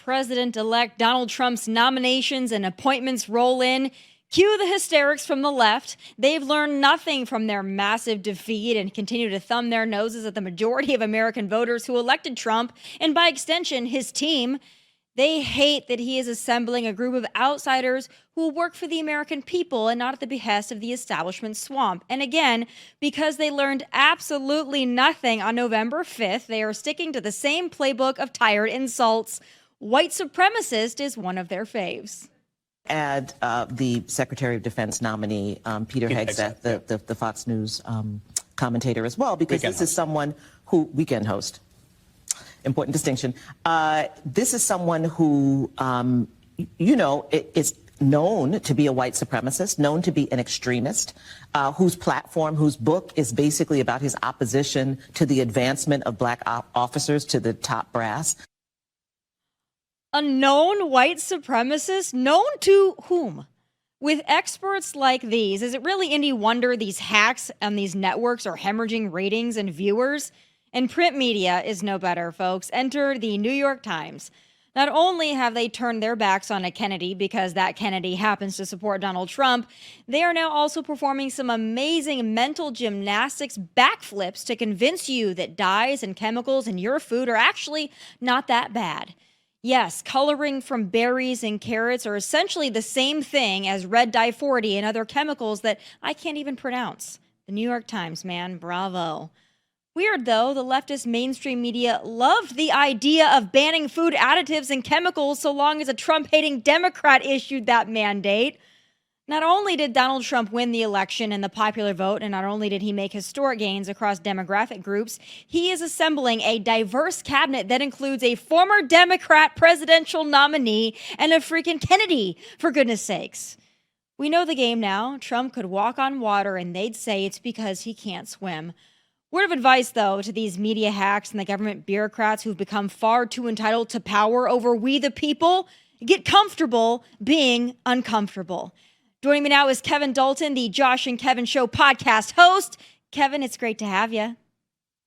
President-elect Donald Trump's nominations and appointments roll in, cue the hysterics from the left. They've learned nothing from their massive defeat and continue to thumb their noses at the majority of American voters who elected Trump, and by extension, his team. They hate that he is assembling a group of outsiders who will work for the American people and not at the behest of the establishment swamp. And again, because they learned absolutely nothing on November 5th, they are sticking to the same playbook of tired insults. White supremacist is one of their faves. Add the Secretary of Defense nominee, Peter Hegseth, the Fox News commentator as well, because this is someone who, weekend host, important distinction. This is someone who, is known to be a white supremacist, known to be an extremist, whose platform, whose book is basically about his opposition to the advancement of black officers to the top brass. A known white supremacist? Known to whom? With experts like these, is it really any wonder these hacks on these networks are hemorrhaging ratings and viewers? And print media is no better, folks. Enter the New York Times. Not only have they turned their backs on a Kennedy because that Kennedy happens to support Donald Trump, they are now also performing some amazing mental gymnastics backflips to convince you that dyes and chemicals in your food are actually not that bad. Yes, coloring from berries and carrots are essentially the same thing as red dye 40 and other chemicals that I can't even pronounce. The New York Times, man, bravo. Weird, though, the leftist mainstream media loved the idea of banning food additives and chemicals so long as a Trump-hating Democrat issued that mandate. Not only did Donald Trump win the election and the popular vote, and not only did he make historic gains across demographic groups, he is assembling a diverse cabinet that includes a former Democrat presidential nominee and a freaking Kennedy, for goodness sakes. We know the game now. Trump could walk on water and they'd say it's because he can't swim. Word of advice, though, to these media hacks and the government bureaucrats who've become far too entitled to power over we the people: get comfortable being uncomfortable. Joining me now is Kevin Dalton, the Josh and Kevin Show podcast host. Kevin, it's great to have you.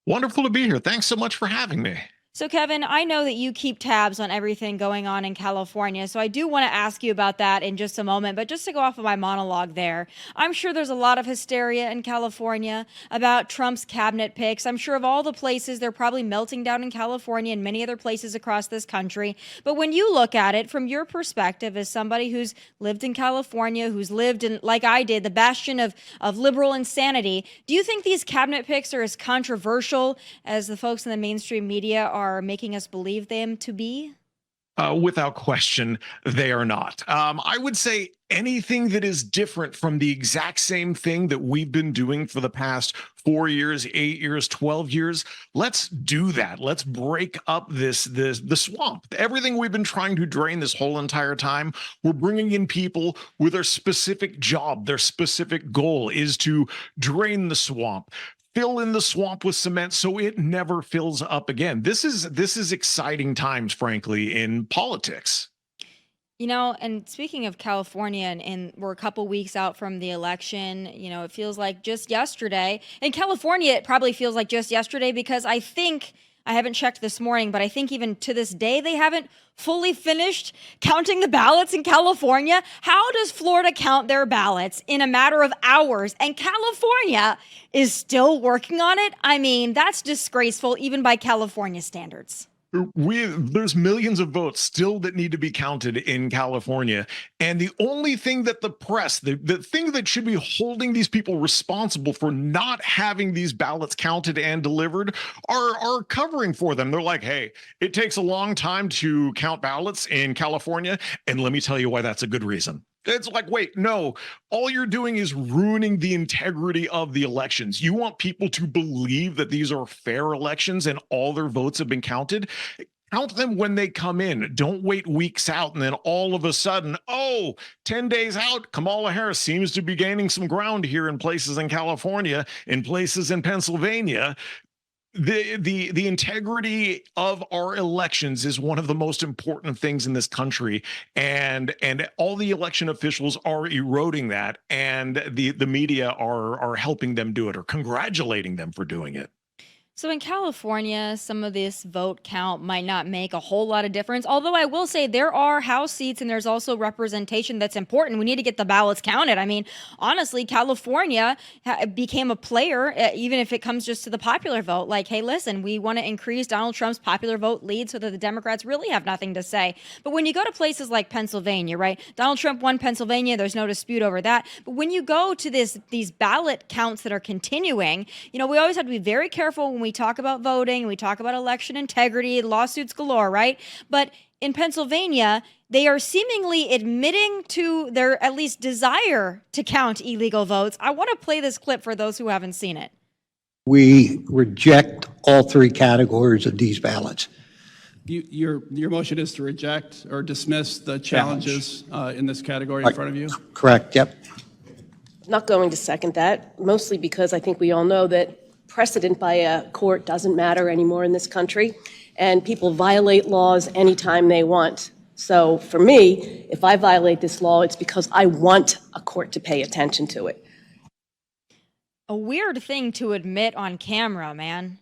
Wonderful to be here. Thanks so much for having me. So, Kevin, I know that you keep tabs on everything going on in California, so I do want to ask you about that in just a moment. But just to go off of my monologue there, I'm sure there's a lot of hysteria in California about Trump's cabinet picks. I'm sure of all the places, they're probably melting down in California and many other places across this country. But when you look at it from your perspective as somebody who's lived in California, who's lived in, like I did, the bastion of liberal insanity, do you think these cabinet picks are as controversial as the folks in the mainstream media are making us believe them to be? Without question, they are not. I would say anything that is different from the exact same thing that we've been doing for the past 4 years, 8 years, 12 years, let's do that. Let's break up the swamp. Everything we've been trying to drain this whole entire time, we're bringing in people with their specific job. Their specific goal is to drain the swamp, fill in the swamp with cement so it never fills up again. This is exciting times, frankly, in politics. You know, and speaking of California, and we're a couple weeks out from the election, you know, it feels like just yesterday. In California, it probably feels like just yesterday because I think, I haven't checked this morning, but I think even to this day, they haven't fully finished counting the ballots in California. How does Florida count their ballots in a matter of hours? And California is still working on it? I mean, that's disgraceful, even by California standards. There's millions of votes still that need to be counted in California. And the only thing that the press, the thing that should be holding these people responsible for not having these ballots counted and delivered are covering for them. They're like, hey, it takes a long time to count ballots in California. And let me tell you why that's a good reason. It's like, wait, no, all you're doing is ruining the integrity of the elections. You want people to believe that these are fair elections and all their votes have been counted. Count them when they come in. Don't wait weeks out and then all of a sudden, 10 days out, Kamala Harris seems to be gaining some ground here in places in California, in places in Pennsylvania. The integrity of our elections is one of the most important things in this country, and all the election officials are eroding that, and the media are helping them do it or congratulating them for doing it. So in California, some of this vote count might not make a whole lot of difference. Although I will say there are House seats and there's also representation that's important. We need to get the ballots counted. I mean, honestly, California became a player, even if it comes just to the popular vote. Like, hey, listen, we want to increase Donald Trump's popular vote lead so that the Democrats really have nothing to say. But when you go to places like Pennsylvania, right? Donald Trump won Pennsylvania. There's no dispute over that. But when you go to these ballot counts that are continuing, we always have to be very careful when we talk about voting, we talk about election integrity, lawsuits galore, right? But in Pennsylvania, they are seemingly admitting to their at least desire to count illegal votes. I want to play this clip for those who haven't seen it. We reject all three categories of these ballots. Your motion is to reject or dismiss the challenges in this category in front of you? Correct, yep. Not going to second that, mostly because I think we all know that precedent by a court doesn't matter anymore in this country, and people violate laws anytime they want. So for me, if I violate this law, it's because I want a court to pay attention to it. A weird thing to admit on camera, man.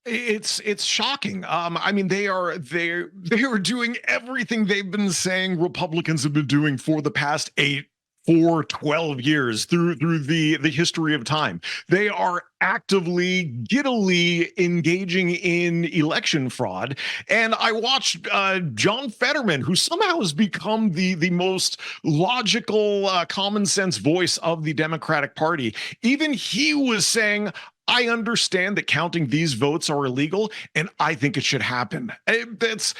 It's shocking. I mean, they are doing everything they've been saying Republicans have been doing for the past 12 years through the history of time. They are actively, giddily engaging in election fraud. And I watched John Fetterman, who somehow has become the most logical, common sense voice of the Democratic Party. Even he was saying, I understand that counting these votes are illegal, and I think it should happen. This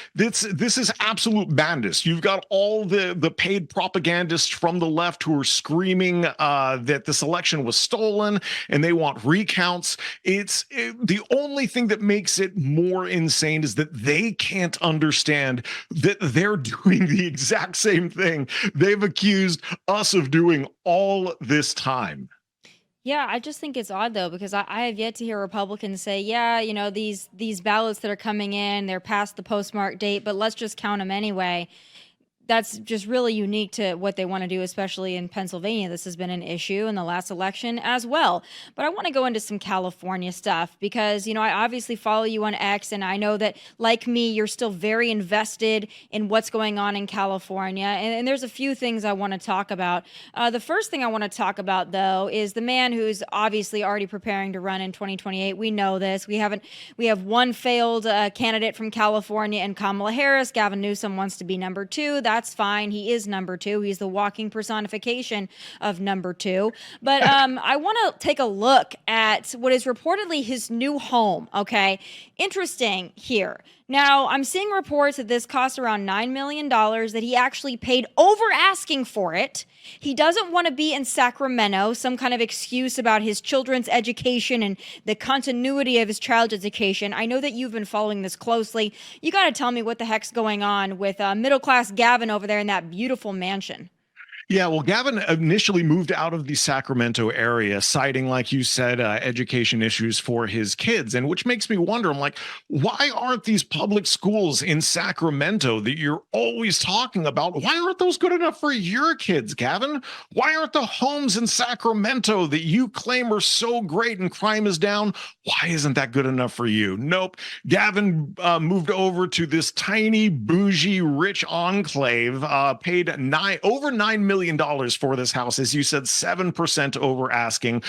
is absolute madness. You've got all the paid propagandists from the left who are screaming that this election was stolen and they want recounts. The only thing that makes it more insane is that they can't understand that they're doing the exact same thing they've accused us of doing all this time. Yeah, I just think it's odd though, because I have yet to hear Republicans say, yeah, these ballots that are coming in, they're past the postmark date, but let's just count them anyway. That's just really unique to what they want to do, especially in Pennsylvania. This has been an issue in the last election as well. But I want to go into some California stuff because, I obviously follow you on X, and I know that, like me, you're still very invested in what's going on in California. And there's a few things I want to talk about. The first thing I want to talk about, though, is the man who's obviously already preparing to run in 2028. We know this. We have one failed candidate from California and Kamala Harris. Gavin Newsom wants to be number two. That's fine. He is number two. He's the walking personification of number two. But I want to take a look at what is reportedly his new home. Okay. Interesting here. Now, I'm seeing reports that this cost around $9 million, that he actually paid over asking for it. He doesn't want to be in Sacramento, some kind of excuse about his children's education and the continuity of his child's education. I know that you've been following this closely. You got to tell me what the heck's going on with middle-class Gavin over there in that beautiful mansion. Yeah, well, Gavin initially moved out of the Sacramento area, citing, like you said, education issues for his kids, and which makes me wonder, I'm like, why aren't these public schools in Sacramento that you're always talking about, why aren't those good enough for your kids, Gavin? Why aren't the homes in Sacramento that you claim are so great and crime is down, why isn't that good enough for you? Nope. Gavin moved over to this tiny, bougie, rich enclave, paid over $9 million for this house, as you said, 7% over asking,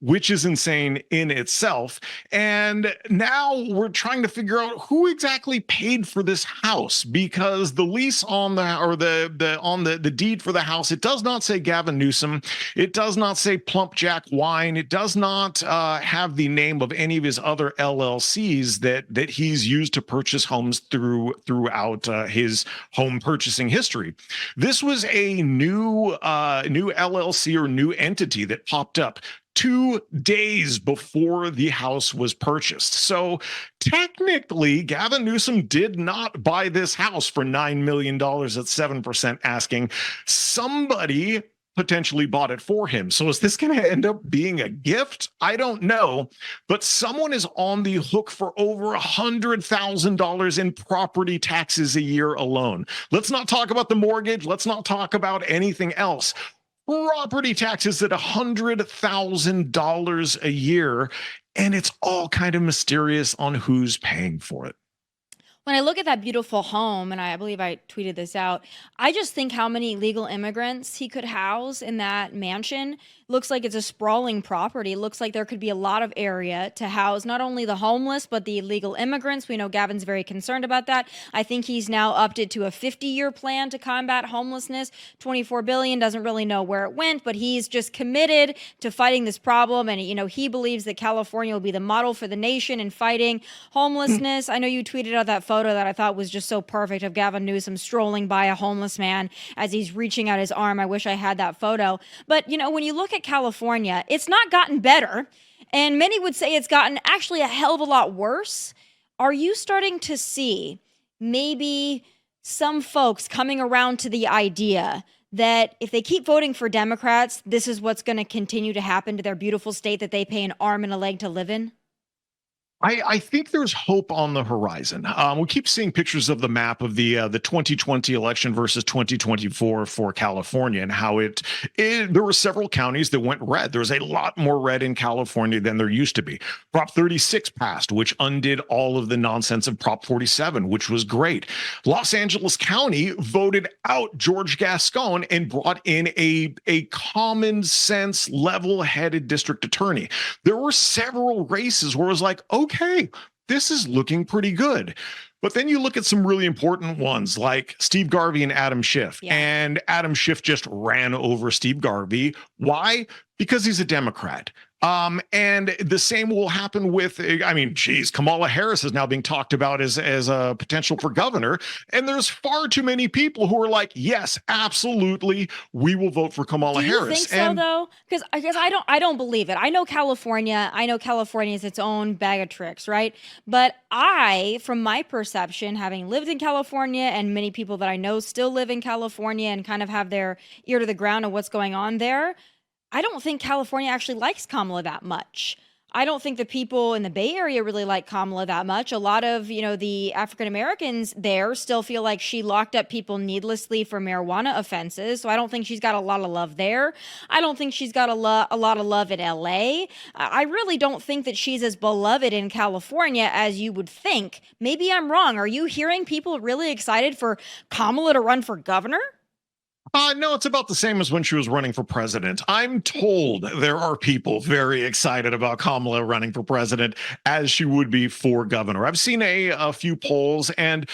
which is insane in itself. And now we're trying to figure out who exactly paid for this house, because the lease on the deed for the house, it does not say Gavin Newsom. It does not say Plump Jack Wine. It does not have the name of any of his other LLCs that he's used to purchase homes throughout his home purchasing history. This was a new LLC or new entity that popped up 2 days before the house was purchased. So technically, Gavin Newsom did not buy this house for $9 million at 7% asking. Somebody potentially bought it for him. So is this going to end up being a gift? I don't know, but someone is on the hook for over $100,000 in property taxes a year alone. Let's not talk about the mortgage. Let's not talk about anything else. Property taxes at $100,000 a year. and it's all kind of mysterious on who's paying for it. When I look at that beautiful home, and I believe I tweeted this out, I just think how many illegal immigrants he could house in that mansion. Looks like it's a sprawling property. It looks like there could be a lot of area to house not only the homeless, but the illegal immigrants. We know Gavin's very concerned about that. I think he's now upped it to a 50-year plan to combat homelessness. $24 billion, doesn't really know where it went, but he's just committed to fighting this problem. And, he believes that California will be the model for the nation in fighting homelessness. I know you tweeted out that photo that I thought was just so perfect of Gavin Newsom strolling by a homeless man as he's reaching out his arm. I wish I had that photo. But, when you look at California, it's not gotten better. And many would say it's gotten actually a hell of a lot worse. Are you starting to see maybe some folks coming around to the idea that if they keep voting for Democrats, this is what's going to continue to happen to their beautiful state that they pay an arm and a leg to live in? I think there's hope on the horizon. We keep seeing pictures of the map of the 2020 election versus 2024 for California, and how there were several counties that went red. There was a lot more red in California than there used to be. Prop 36 passed, which undid all of the nonsense of Prop 47, which was great. Los Angeles County voted out George Gascon and brought in a common sense, level-headed district attorney. There were several races where it was like, okay, this is looking pretty good. But then you look at some really important ones like Steve Garvey and Adam Schiff. Yeah. And Adam Schiff just ran over Steve Garvey. Why? Because he's a Democrat. And the same will happen with, Kamala Harris is now being talked about as a potential for governor. And there's far too many people who are like, yes, absolutely, we will vote for Kamala Harris. Do you think so, though? Because I don't believe it. I know California is its own bag of tricks, right? But from my perception, having lived in California, and many people that I know still live in California and kind of have their ear to the ground of what's going on there, I don't think California actually likes Kamala that much. I don't think the people in the Bay Area really like Kamala that much. A lot of, the African Americans there still feel like she locked up people needlessly for marijuana offenses. So I don't think she's got a lot of love there. I don't think she's got a lot of love in LA. I really don't think that she's as beloved in California as you would think. Maybe I'm wrong. Are you hearing people really excited for Kamala to run for governor? No, it's about the same as when she was running for president. I'm told there are people very excited about Kamala running for president as she would be for governor. I've seen a few polls, and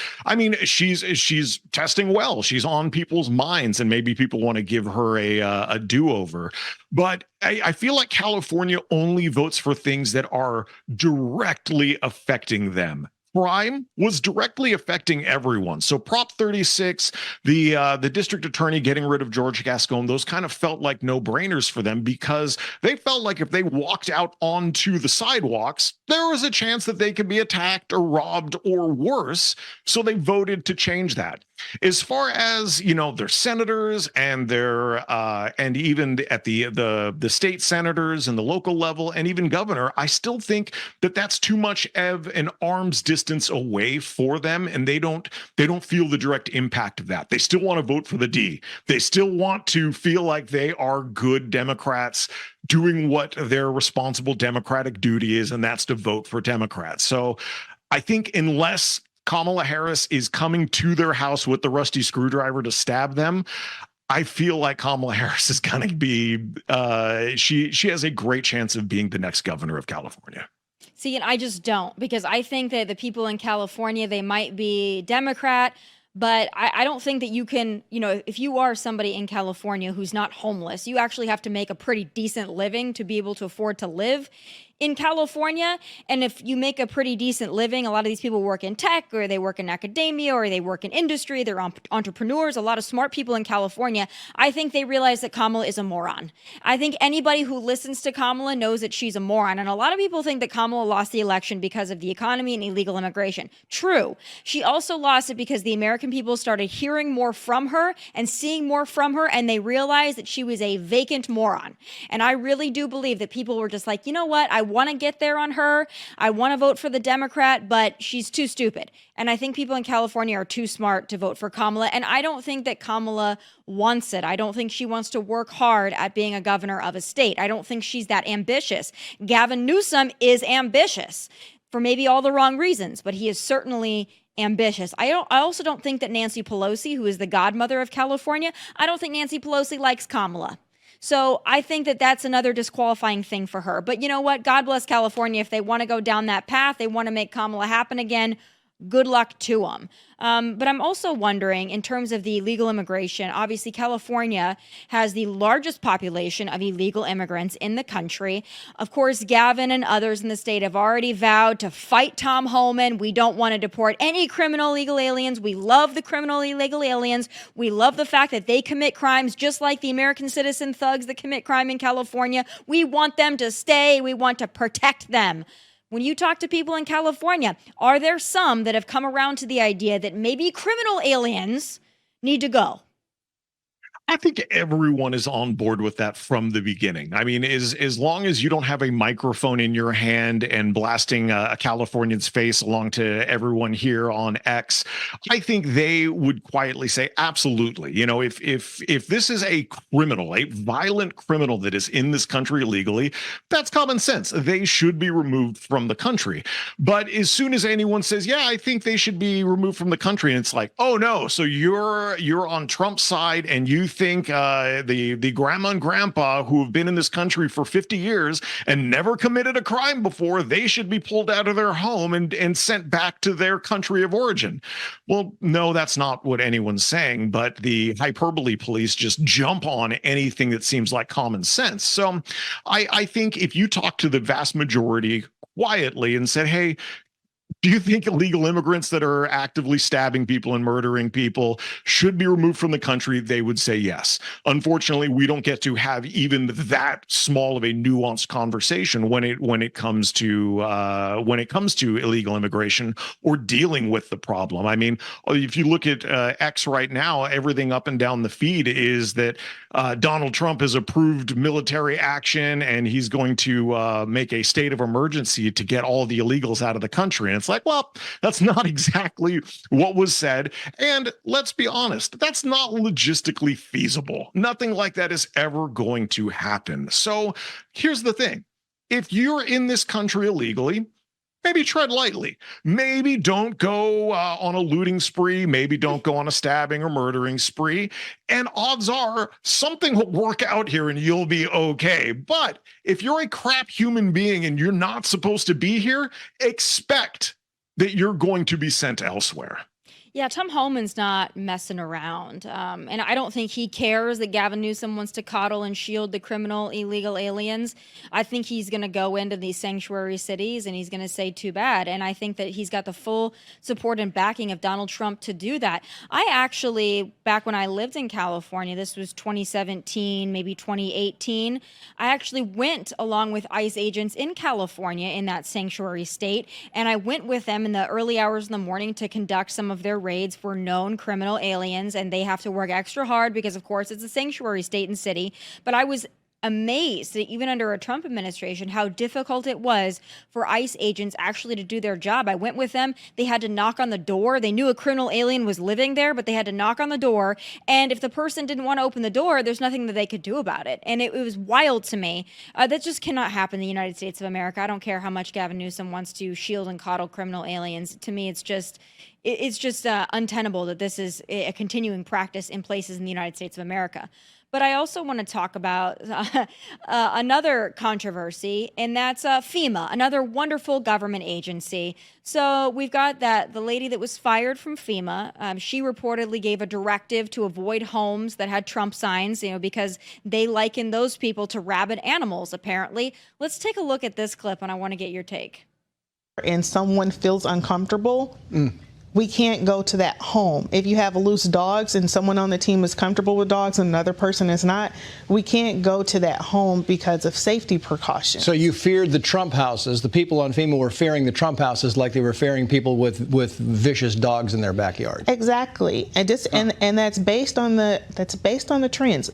she's testing well. She's on people's minds, and maybe people want to give her a do-over. But I feel like California only votes for things that are directly affecting them. Crime was directly affecting everyone. So Prop 36, the district attorney getting rid of George Gascon, those kind of felt like no-brainers for them, because they felt like if they walked out onto the sidewalks, there was a chance that they could be attacked or robbed or worse. So they voted to change that. As far as, their senators and and even at the state senators and the local level and even governor, I still think that that's too much of an arm's distance away for them, and they don't feel the direct impact of that. They still want to vote for the D. They still want to feel like they are good Democrats doing what their responsible Democratic duty is, and that's to vote for Democrats. So I think unless Kamala Harris is coming to their house with the rusty screwdriver to stab them, I feel like Kamala Harris is going to be, she has a great chance of being the next governor of California. See, and I just don't, because I think that the people in California, they might be Democrat, but I don't think that you can, if you are somebody in California who's not homeless, you actually have to make a pretty decent living to be able to afford to live in California. And if you make a pretty decent living, a lot of these people work in tech, or they work in academia, or they work in industry. They're entrepreneurs, a lot of smart people in California. I think they realize that Kamala is a moron. I think anybody who listens to Kamala knows that she's a moron. And a lot of people think that Kamala lost the election because of the economy and illegal immigration. True. She also lost it because the American people started hearing more from her and seeing more from her, and they realized that she was a vacant moron. And I really do believe that people were just like, you know what? I want to get there on her. I want to vote for the Democrat, but she's too stupid. And I think people in California are too smart to vote for Kamala. And I don't think that Kamala wants it. I don't think she wants to work hard at being a governor of a state. I don't think she's that ambitious. Gavin Newsom is ambitious for maybe all the wrong reasons, but he is certainly ambitious. I also don't think that Nancy Pelosi, who is the godmother of California, I don't think Nancy Pelosi likes Kamala. So I think that that's another disqualifying thing for her. But you know what? God bless California. If they want to go down that path, they want to make Kamala happen again, good luck to them. But I'm also wondering, in terms of the illegal immigration, obviously California has the largest population of illegal immigrants in the country. Of course, Gavin and others in the state have already vowed to fight Tom Homan. We don't want to deport any criminal illegal aliens. We love the criminal illegal aliens. We love the fact that they commit crimes just like the American citizen thugs that commit crime in California. We want them to stay. We want to protect them. When you talk to people in California, are there some that have come around to the idea that maybe criminal aliens need to go? I think everyone is on board with that from the beginning. I mean, as long as you don't have a microphone in your hand and blasting a Californian's face along to everyone here on X, I think they would quietly say, absolutely. You know, if this is a criminal, a violent criminal that is in this country illegally, that's common sense. They should be removed from the country. But as soon as anyone says, yeah, I think they should be removed from the country, and it's like, oh no, so you're on Trump's side and you think the grandma and grandpa who have been in this country for 50 years and never committed a crime before, they should be pulled out of their home and sent back to their country of origin. Well, no, that's not what anyone's saying, but the hyperbole police just jump on anything that seems like common sense. So I think if you talk to the vast majority quietly and said, hey, do you think illegal immigrants that are actively stabbing people and murdering people should be removed from the country? They would say yes. Unfortunately, we don't get to have even that small of a nuanced conversation when it comes to illegal immigration or dealing with the problem. I mean, if you look at X right now, everything up and down the feed is that Donald Trump has approved military action and he's going to make a state of emergency to get all the illegals out of the country. And it's like, well, that's not exactly what was said. And let's be honest, that's not logistically feasible. Nothing like that is ever going to happen. So here's the thing. If you're in this country illegally, maybe tread lightly. Maybe don't go on a looting spree. Maybe don't go on a stabbing or murdering spree. And odds are something will work out here and you'll be okay. But if you're a crap human being and you're not supposed to be here, expect that you're going to be sent elsewhere. Yeah, Tom Homan's not messing around. And I don't think he cares that Gavin Newsom wants to coddle and shield the criminal illegal aliens. I think he's going to go into these sanctuary cities and he's going to say too bad. And I think that he's got the full support and backing of Donald Trump to do that. I actually, back when I lived in California, this was 2017, maybe 2018, I actually went along with ICE agents in California in that sanctuary state. And I went with them in the early hours in the morning to conduct some of their raids for known criminal aliens, and they have to work extra hard because, of course, it's a sanctuary state and city. But I was amazed that even under a Trump administration, how difficult it was for ICE agents actually to do their job. I went with them. They had to knock on the door. They knew a criminal alien was living there, but they had to knock on the door. And if the person didn't want to open the door, there's nothing that they could do about it. And it was wild to me. That just cannot happen in the United States of America. I don't care how much Gavin Newsom wants to shield and coddle criminal aliens. To me, it's just untenable that this is a continuing practice in places in the United States of America. But I also want to talk about another controversy, and that's FEMA, another wonderful government agency. So we've got the lady that was fired from FEMA. She reportedly gave a directive to avoid homes that had Trump signs, because they liken those people to rabid animals, apparently. Let's take a look at this clip, and I want to get your take. And someone feels uncomfortable, we can't go to that home. If you have loose dogs and someone on the team is comfortable with dogs and another person is not, we can't go to that home because of safety precautions. So you feared the Trump houses. The people on FEMA were fearing the Trump houses like they were fearing people with vicious dogs in their backyard. Exactly. And and that's based on the trends.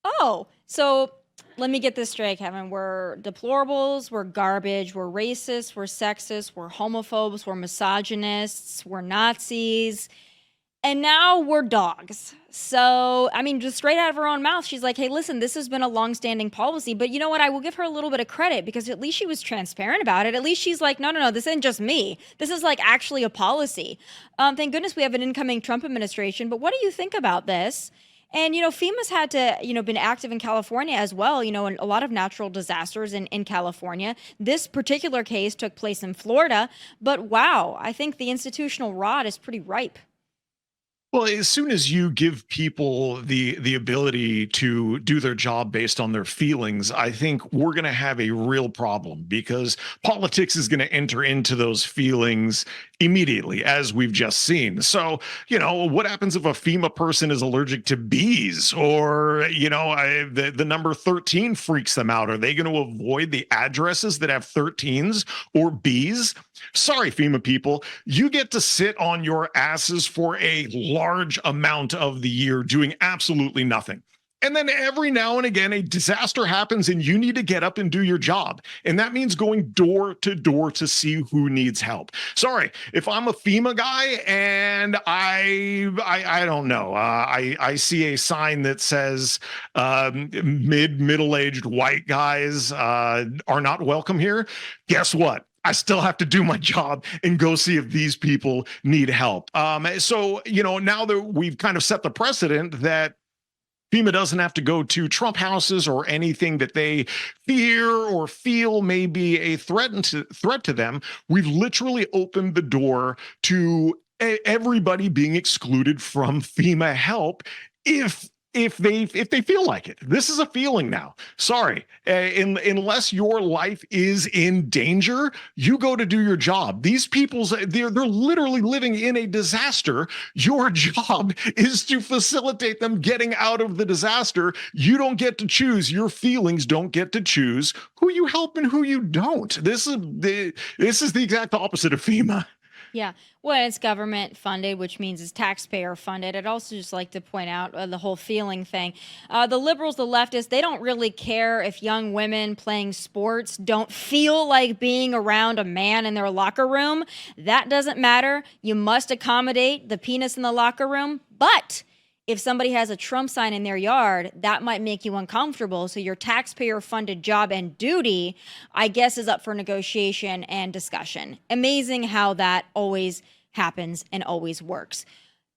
Oh, so Let me get this straight, Kevin. We're deplorables, we're garbage, we're racist, we're sexist, we're homophobes, we're misogynists, we're Nazis, and now we're dogs. So, I mean, just straight out of her own mouth, she's like, hey, listen, this has been a longstanding policy. But you know what? I will give her a little bit of credit because at least she was transparent about it. At least she's like, no, this isn't just me. This is like actually a policy. Thank goodness we have an incoming Trump administration. But what do you think about this? And, FEMA's had to, been active in California as well, and a lot of natural disasters in California. This particular case took place in Florida. But wow, I think the institutional rod is pretty ripe. Well, as soon as you give people the ability to do their job based on their feelings, I think we're going to have a real problem because politics is going to enter into those feelings immediately, as we've just seen. So, what happens if a FEMA person is allergic to bees or, the number 13 freaks them out? Are they going to avoid the addresses that have 13s or bees? Sorry, FEMA people, you get to sit on your asses for a large amount of the year doing absolutely nothing. And then every now and again, a disaster happens and you need to get up and do your job. And that means going door to door to see who needs help. Sorry, if I'm a FEMA guy and I don't know, I see a sign that says middle-aged white guys are not welcome here. Guess what? I still have to do my job and go see if these people need help. So, now that we've kind of set the precedent that FEMA doesn't have to go to Trump houses or anything that they fear or feel may be a threat to them, we've literally opened the door to everybody being excluded from FEMA help if they feel like it. This is a feeling now. Sorry, unless your life is in danger, you go to do your job. These they're literally living in a disaster. Your job is to facilitate them getting out of the disaster. You don't get to choose. Your feelings don't get to choose who you help and who you don't. This is the exact opposite of FEMA. Yeah. Well, it's government funded, which means it's taxpayer funded. I'd also just like to point out the whole feeling thing. The liberals, the leftists, they don't really care if young women playing sports don't feel like being around a man in their locker room. That doesn't matter. You must accommodate the penis in the locker room. But if somebody has a Trump sign in their yard, that might make you uncomfortable. So your taxpayer-funded job and duty, I guess, is up for negotiation and discussion. Amazing how that always happens and always works.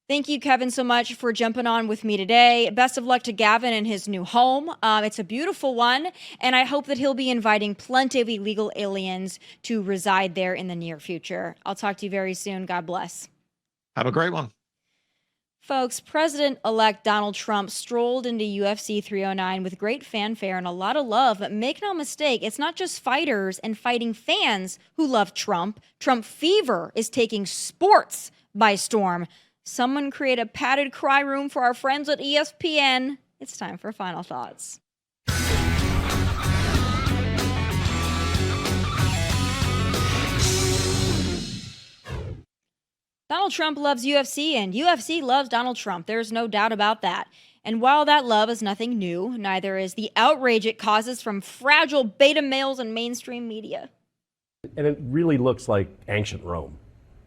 Thank you, Kevin, so much for jumping on with me today. Best of luck to Gavin in his new home. It's a beautiful one, and I hope that he'll be inviting plenty of illegal aliens to reside there in the near future. I'll talk to you very soon. God bless. Have a great one. Folks, President-elect Donald Trump strolled into UFC 309 with great fanfare and a lot of love, but make no mistake, it's not just fighters and fighting fans who love Trump. Trump fever is taking sports by storm. Someone create a padded cry room for our friends at ESPN. It's time for final thoughts. Donald Trump loves UFC, and UFC loves Donald Trump. There's no doubt about that. And while that love is nothing new, neither is the outrage it causes from fragile beta males and mainstream media. And it really looks like ancient Rome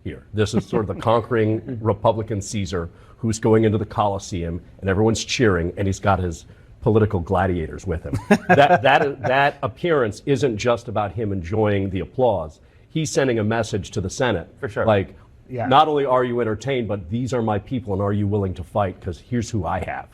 here. This is sort of the conquering Republican Caesar who's going into the Colosseum, and everyone's cheering, and he's got his political gladiators with him. That appearance isn't just about him enjoying the applause. He's sending a message to the Senate. For sure. Like, not only are you entertained, but these are my people, and are you willing to fight? Because here's who I have.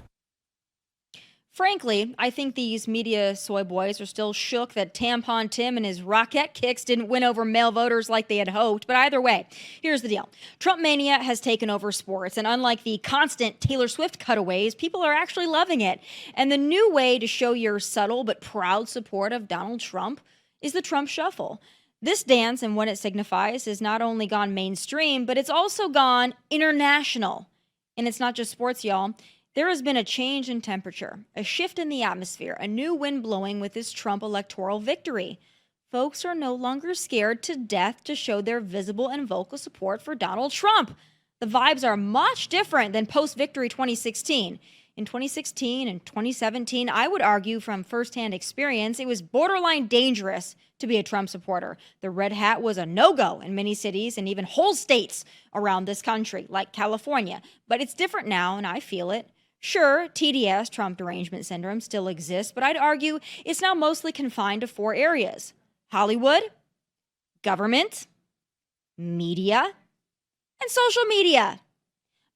Frankly, I think these media soy boys are still shook that Tampon Tim and his rocket kicks didn't win over male voters like they had hoped. But either way, here's the deal. Trump mania has taken over sports, and unlike the constant Taylor Swift cutaways, people are actually loving it. And the new way to show your subtle but proud support of Donald Trump is the Trump Shuffle. This dance and what it signifies has not only gone mainstream, but it's also gone international. And it's not just sports, y'all. There has been a change in temperature, a shift in the atmosphere, a new wind blowing with this Trump electoral victory. Folks are no longer scared to death to show their visible and vocal support for Donald Trump. The vibes are much different than post-victory 2016. In 2016 and 2017, I would argue from firsthand experience, it was borderline dangerous to be a Trump supporter. The red hat was a no-go in many cities and even whole states around this country, like California. But it's different now, and I feel it. Sure, TDS, Trump derangement syndrome, still exists, but I'd argue it's now mostly confined to 4 areas: Hollywood, government, media, and social media.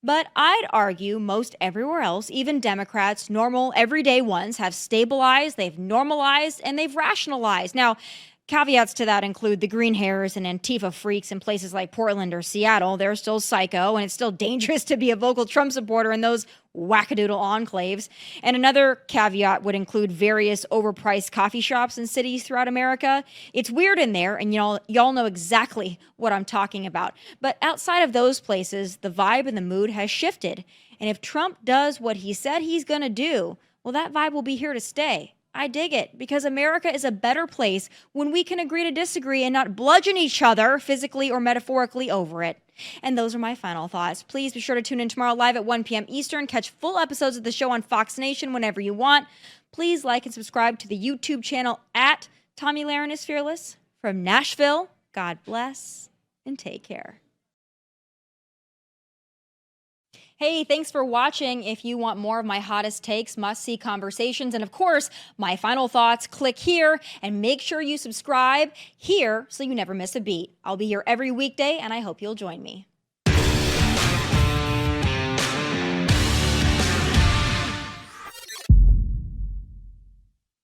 But I'd argue most everywhere else, even Democrats, normal, everyday ones, have stabilized, they've normalized, and they've rationalized. Now, caveats to that include the green hairs and Antifa freaks in places like Portland or Seattle. They're still psycho, and it's still dangerous to be a vocal Trump supporter in those wackadoodle enclaves. And another caveat would include various overpriced coffee shops in cities throughout America. It's weird in there, and y'all know exactly what I'm talking about. But outside of those places, the vibe and the mood has shifted. And if Trump does what he said he's going to do, well, that vibe will be here to stay. I dig it, because America is a better place when we can agree to disagree and not bludgeon each other physically or metaphorically over it. And those are my final thoughts. Please be sure to tune in tomorrow live at 1 p.m. Eastern. Catch full episodes of the show on Fox Nation whenever you want. Please like and subscribe to the YouTube channel at Tomi Lahren is Fearless. From Nashville, God bless and take care. Hey, thanks for watching. If you want more of my hottest takes, must-see conversations, and of course, my final thoughts, click here and make sure you subscribe here so you never miss a beat. I'll be here every weekday, and I hope you'll join me.